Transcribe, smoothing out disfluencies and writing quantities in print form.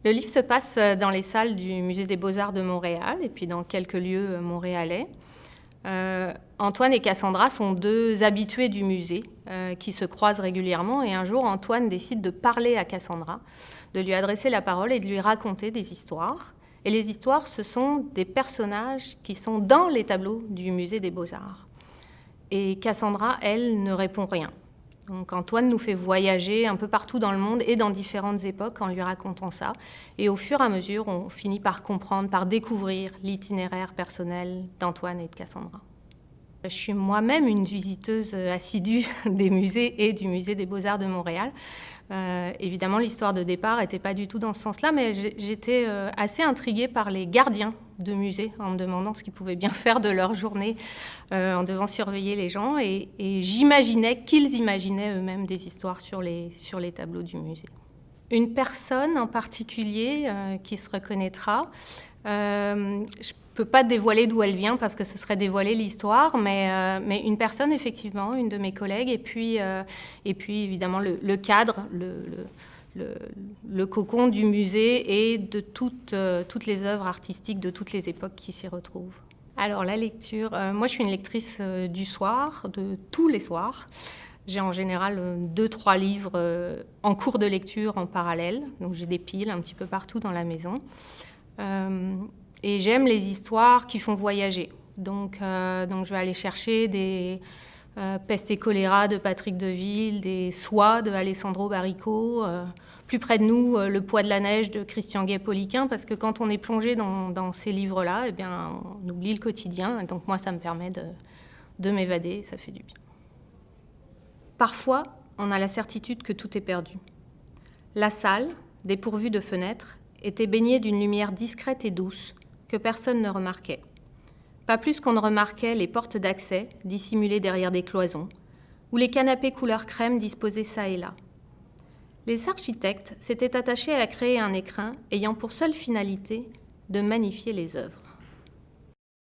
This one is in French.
Le livre se passe dans les salles du Musée des Beaux-Arts de Montréal et puis dans quelques lieux montréalais. Antoine et Cassandra sont deux habitués du musée qui se croisent régulièrement et un jour Antoine décide de parler à Cassandra, de lui adresser la parole et de lui raconter des histoires. Et les histoires, ce sont des personnages qui sont dans les tableaux du Musée des Beaux-Arts. Et Cassandra, elle, ne répond rien. Donc Antoine nous fait voyager un peu partout dans le monde et dans différentes époques en lui racontant ça. Et au fur et à mesure, on finit par comprendre, par découvrir l'itinéraire personnel d'Antoine et de Cassandra. Je suis moi-même une visiteuse assidue des musées et du Musée des Beaux-Arts de Montréal. Évidemment, l'histoire de départ n'était pas du tout dans ce sens-là, mais j'étais assez intriguée par les gardiens de musées, en me demandant ce qu'ils pouvaient bien faire de leur journée en devant surveiller les gens. Et j'imaginais qu'ils imaginaient eux-mêmes des histoires sur les tableaux du musée. Une personne en particulier qui se reconnaîtra, je ne peux pas dévoiler d'où elle vient parce que ce serait dévoiler l'histoire, mais une personne, effectivement, une de mes collègues, et puis évidemment le cadre, le cocon du musée et de toutes les œuvres artistiques de toutes les époques qui s'y retrouvent. Alors la lecture, moi je suis une lectrice du soir, de tous les soirs. J'ai en général 2-3 livres en cours de lecture en parallèle, donc j'ai des piles un petit peu partout dans la maison. Et j'aime les histoires qui font voyager. Donc je vais aller chercher des Peste et choléra de Patrick Deville, des Soies de Alessandro Baricco, plus près de nous, Le poids de la neige de Christian Guay-Poliquin, parce que quand on est plongé dans ces livres-là, eh bien, on oublie le quotidien. Et donc moi, ça me permet de m'évader, ça fait du bien. Parfois, on a la certitude que tout est perdu. La salle, dépourvue de fenêtres, était baignée d'une lumière discrète et douce que personne ne remarquait. Pas plus qu'on ne remarquait les portes d'accès dissimulées derrière des cloisons, ou les canapés couleur crème disposés çà et là. Les architectes s'étaient attachés à créer un écrin ayant pour seule finalité de magnifier les œuvres.